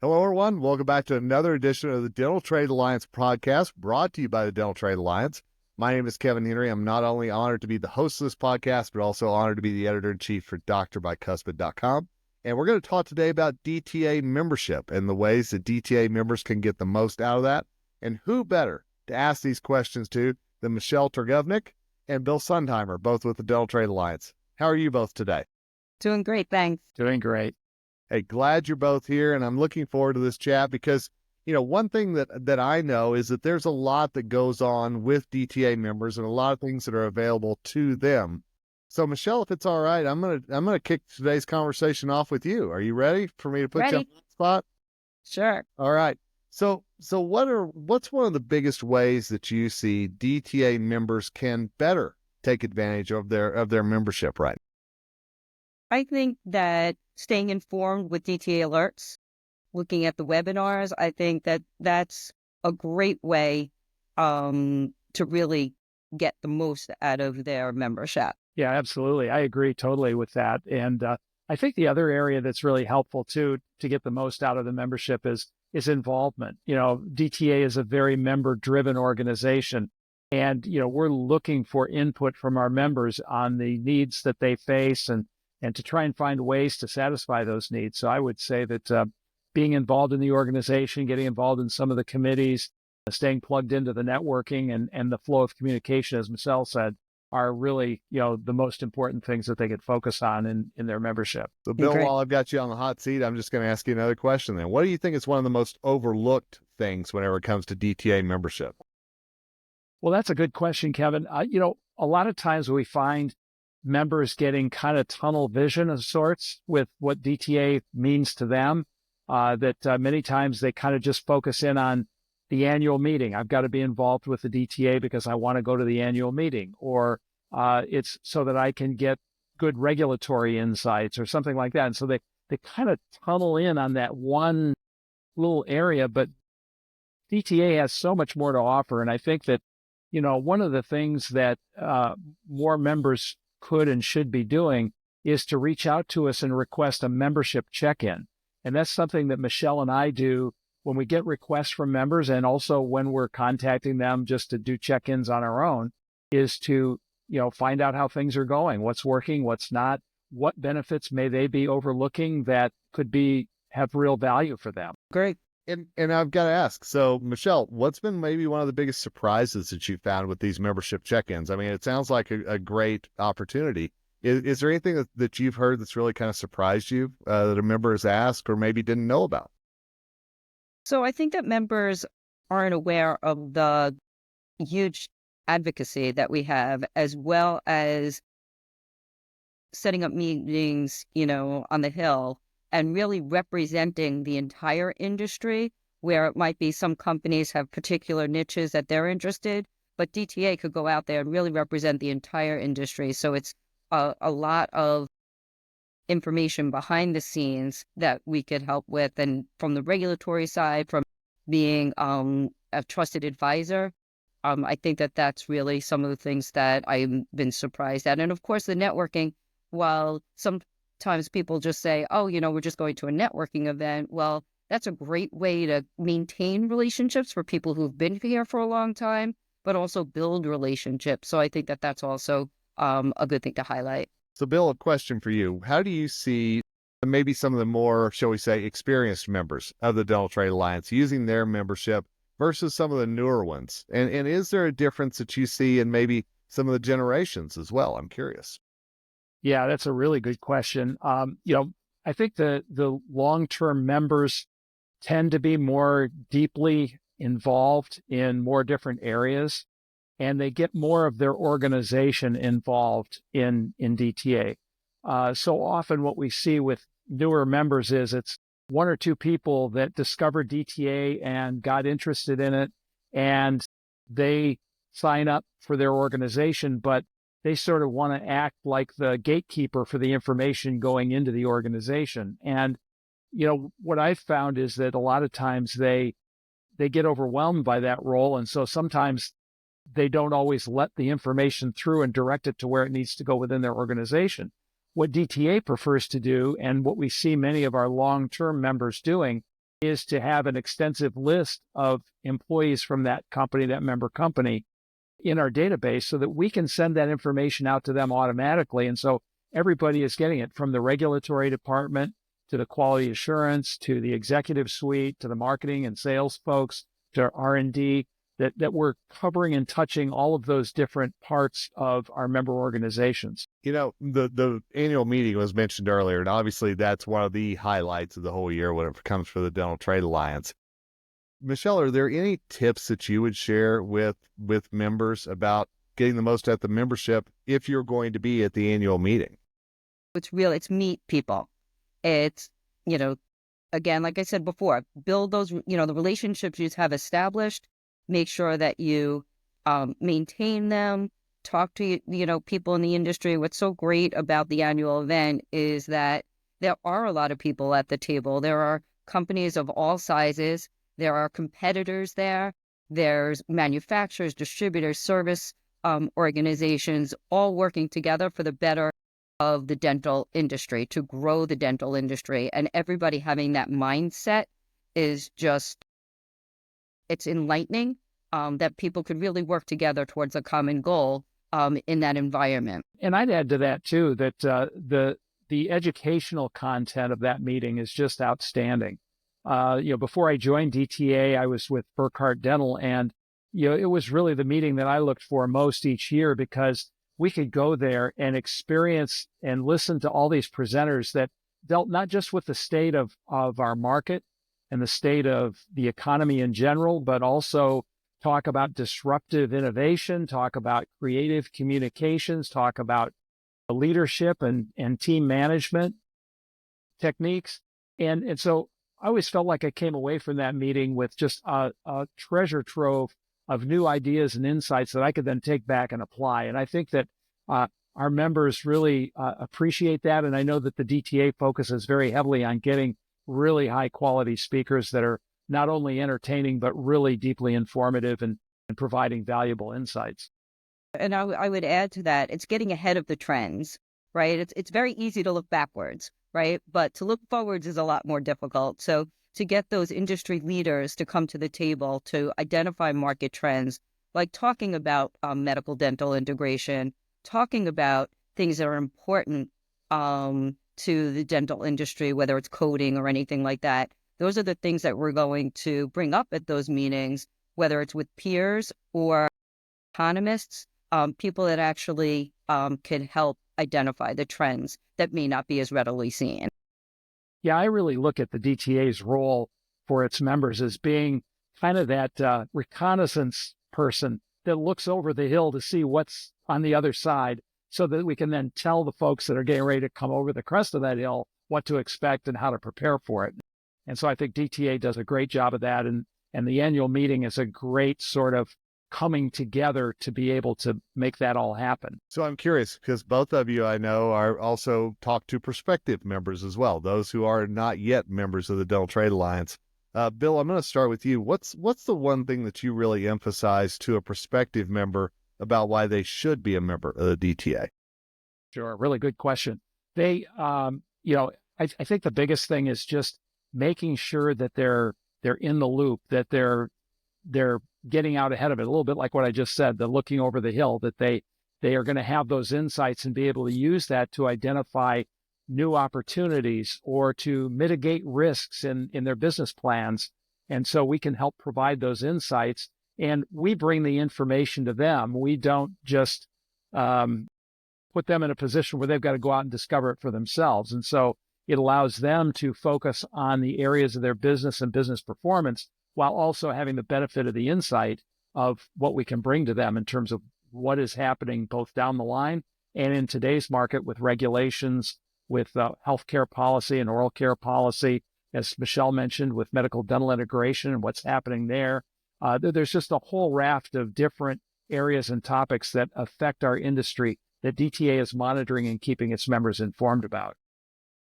Hello, everyone. Welcome back to another edition of the Dental Trade Alliance podcast, brought to you by the Dental Trade Alliance. My name is Kevin Henry. I'm not only honored to be the host of this podcast, but also honored to be the editor-in-chief for drbicuspid.com. And we're going to talk today about DTA membership and the ways that DTA members can get the most out of that. And who better to ask these questions to than Michelle Turgovnik and Bill Sundheimer, both with the Dental Trade Alliance. How are you both today? Doing great, thanks. Doing great. Hey, glad you're both here, and I'm looking forward to this chat because, one thing that I know is that there's a lot that goes on with DTA members and a lot of things that are available to them. So, Michelle, if it's all right, I'm gonna kick today's conversation off with you. Are you ready for me to put you on the spot? Sure. All right. So what's one of the biggest ways that you see DTA members can better take advantage of their membership right? I think that staying informed with DTA alerts, looking at the webinars, I think that that's a great way to really get the most out of their membership. Yeah, absolutely. I agree totally with that. And I think the other area that's really helpful too to get the most out of the membership is involvement. DTA is a very member-driven organization. And, we're looking for input from our members on the needs that they face and to try and find ways to satisfy those needs. So I would say that being involved in the organization, getting involved in some of the committees, staying plugged into the networking and the flow of communication, as Michelle said, are really, the most important things that they could focus on in their membership. So, Bill, while I've got you on the hot seat, I'm just going to ask you another question then. What do you think is one of the most overlooked things whenever it comes to DTA membership? Well, that's a good question, Kevin. A lot of times we find members getting kind of tunnel vision of sorts with what DTA means to them, that many times they kind of just focus in on the annual meeting. I've got to be involved with the DTA because I want to go to the annual meeting, or it's so that I can get good regulatory insights or something like that. And so they kind of tunnel in on that one little area, but DTA has so much more to offer. And I think that, one of the things that more members could and should be doing is to reach out to us and request a membership check-in. And that's something that Michelle and I do when we get requests from members, and also when we're contacting them just to do check-ins on our own, is to, find out how things are going, what's working, what's not, what benefits may they be overlooking that could have real value for them. Great. And I've got to ask, so Michelle, what's been maybe one of the biggest surprises that you found with these membership check-ins? I mean, it sounds like a great opportunity. Is there anything that you've heard that's really kind of surprised you that a member has asked or maybe didn't know about? So I think that members aren't aware of the huge advocacy that we have, as well as setting up meetings, on the Hill and really representing the entire industry, where it might be some companies have particular niches that they're interested, but DTA could go out there and really represent the entire industry. So it's a lot of information behind the scenes that we could help with. And from the regulatory side, from being a trusted advisor, I think that that's really some of the things that I've been surprised at. And of course, the networking, while sometimes people just say, oh, we're just going to a networking event. Well, that's a great way to maintain relationships for people who've been here for a long time, but also build relationships. So I think that that's also a good thing to highlight. So, Bill, a question for you. How do you see maybe some of the more, shall we say, experienced members of the Dental Trade Alliance using their membership versus some of the newer ones? And is there a difference that you see in maybe some of the generations as well? I'm curious. Yeah, that's a really good question. I think the long-term members tend to be more deeply involved in more different areas, and they get more of their organization involved in DTA. So often what we see with newer members is it's one or two people that discovered DTA and got interested in it, and they sign up for their organization, but they sort of want to act like the gatekeeper for the information going into the organization. And, what I've found is that a lot of times they get overwhelmed by that role. And so sometimes they don't always let the information through and direct it to where it needs to go within their organization. What DTA prefers to do, and what we see many of our long-term members doing, is to have an extensive list of employees from that company, that member company, in our database so that we can send that information out to them automatically. And so everybody is getting it, from the regulatory department to the quality assurance, to the executive suite, to the marketing and sales folks, to R&D, that we're covering and touching all of those different parts of our member organizations. You know, the annual meeting was mentioned earlier, and obviously that's one of the highlights of the whole year when it comes for the Dental Trade Alliance. Michelle, are there any tips that you would share with members about getting the most out of the membership if you're going to be at the annual meeting? It's meet people. It's, again, like I said before, build those, the relationships you have established, make sure that you maintain them, talk to, people in the industry. What's so great about the annual event is that there are a lot of people at the table. There are companies of all sizes. There are competitors there. There's manufacturers, distributors, service organizations, all working together for the better of the dental industry, to grow the dental industry. And everybody having that mindset is just, it's enlightening that people could really work together towards a common goal in that environment. And I'd add to that too, that the educational content of that meeting is just outstanding. Before I joined DTA, I was with Burkhart Dental, and it was really the meeting that I looked for most each year, because we could go there and experience and listen to all these presenters that dealt not just with the state of our market and the state of the economy in general, but also talk about disruptive innovation, talk about creative communications, talk about leadership and team management techniques. And so I always felt like I came away from that meeting with just a treasure trove of new ideas and insights that I could then take back and apply. And I think that our members really appreciate that. And I know that the DTA focuses very heavily on getting really high quality speakers that are not only entertaining, but really deeply informative and providing valuable insights. And I would add to that, it's getting ahead of the trends, right? It's very easy to look backwards, right? But to look forwards is a lot more difficult. So to get those industry leaders to come to the table to identify market trends, like talking about medical dental integration, talking about things that are important to the dental industry, whether it's coding or anything like that. Those are the things that we're going to bring up at those meetings, whether it's with peers or economists, people that actually can help identify the trends that may not be as readily seen. Yeah, I really look at the DTA's role for its members as being kind of that reconnaissance person that looks over the hill to see what's on the other side, so that we can then tell the folks that are getting ready to come over the crest of that hill what to expect and how to prepare for it. And so I think DTA does a great job of that. And the annual meeting is a great sort of coming together to be able to make that all happen. So I'm curious, because both of you, I know, are also talk to prospective members as well, those who are not yet members of the Dental Trade Alliance. Bill, I'm going to start with you. What's the one thing that you really emphasize to a prospective member about why they should be a member of the DTA? Sure, really good question. They, I think the biggest thing is just making sure that they're in the loop, that they're getting out ahead of it, a little bit like what I just said, the looking over the hill, that they are going to have those insights and be able to use that to identify new opportunities or to mitigate risks in their business plans. And so we can help provide those insights, and we bring the information to them. We don't just put them in a position where they've got to go out and discover it for themselves. And so it allows them to focus on the areas of their business and business performance, while also having the benefit of the insight of what we can bring to them in terms of what is happening both down the line and in today's market with regulations, with healthcare policy and oral care policy, as Michelle mentioned, with medical dental integration and what's happening there. There's just a whole raft of different areas and topics that affect our industry that DTA is monitoring and keeping its members informed about.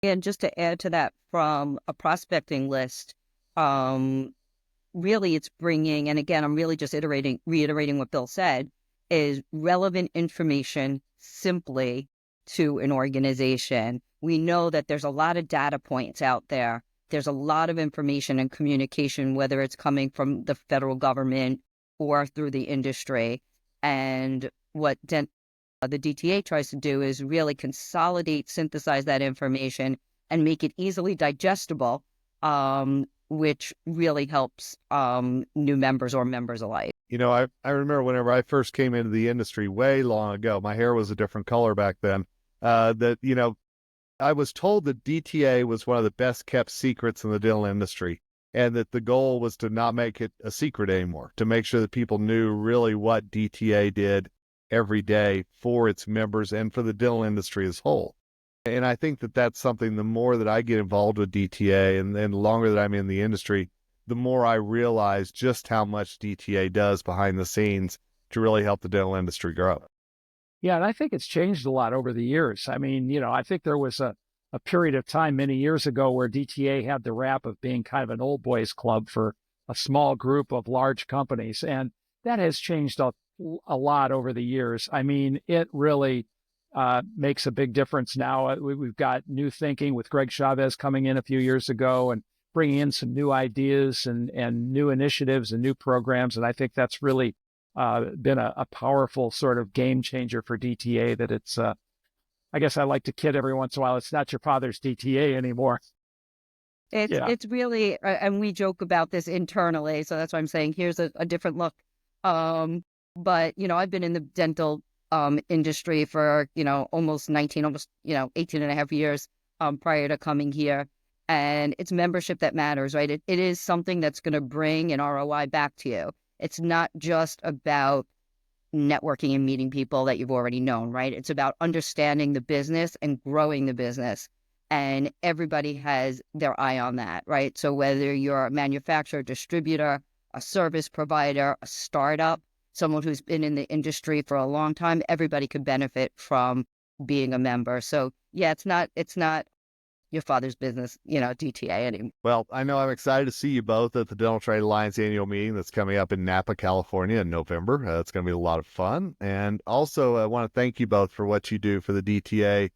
And just to add to that, from a prospecting list, really it's bringing, and again, I'm really just reiterating what Bill said, is relevant information simply to an organization. We know that there's a lot of data points out there there's a lot of information and communication, whether it's coming from the federal government or through the industry. And what the DTA tries to do is really consolidate, synthesize that information and make it easily digestible, which really helps new members or members alike. You know, I remember whenever I first came into the industry way long ago, my hair was a different color back then, that, you know, I was told that DTA was one of the best kept secrets in the dental industry, and that the goal was to not make it a secret anymore, to make sure that people knew really what DTA did every day for its members and for the dental industry as a whole. And I think that that's something, the more that I get involved with DTA and the longer that I'm in the industry, the more I realize just how much DTA does behind the scenes to really help the dental industry grow. Yeah, and I think it's changed a lot over the years. I mean, you know, I think there was a period of time many years ago where DTA had the rap of being kind of an old boys club for a small group of large companies. And that has changed a lot over the years. I mean, it really makes a big difference now. We've got new thinking with Greg Chavez coming in a few years ago and bringing in some new ideas and new initiatives and new programs. And I think that's really been a powerful sort of game changer for DTA, that it's, I guess I like to kid every once in a while, it's not your father's DTA anymore. It's really, and we joke about this internally, so that's why I'm saying here's a different look. But, you know, I've been in the dental industry for, you know, almost 18 and a half years prior to coming here. And it's membership that matters, right? It is something that's going to bring an ROI back to you. It's not just about networking and meeting people that you've already known, right? It's about understanding the business and growing the business. And everybody has their eye on that, right? So whether you're a manufacturer, distributor, a service provider, a startup, someone who's been in the industry for a long time, everybody could benefit from being a member. So yeah, it's not your father's business, you know, DTA anymore. Well, I know I'm excited to see you both at the Dental Trade Alliance annual meeting that's coming up in Napa, California in November. It's going to be a lot of fun. And also, I want to thank you both for what you do for the DTA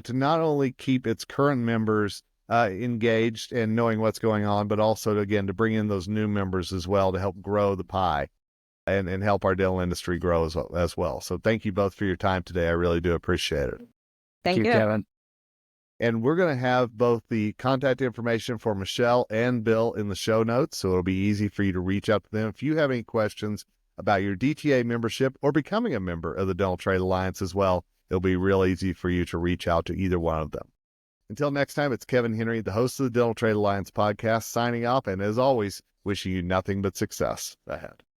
to not only keep its current members engaged and knowing what's going on, but also, again, to bring in those new members as well to help grow the pie and help our dental industry grow as well. So thank you both for your time today. I really do appreciate it. Thank you, Kevin. And we're going to have both the contact information for Michelle and Bill in the show notes, so it'll be easy for you to reach out to them if you have any questions about your DTA membership or becoming a member of the Dental Trade Alliance as well. It'll be real easy for you to reach out to either one of them. Until next time, it's Kevin Henry, the host of the Dental Trade Alliance podcast, signing off, and as always, wishing you nothing but success ahead.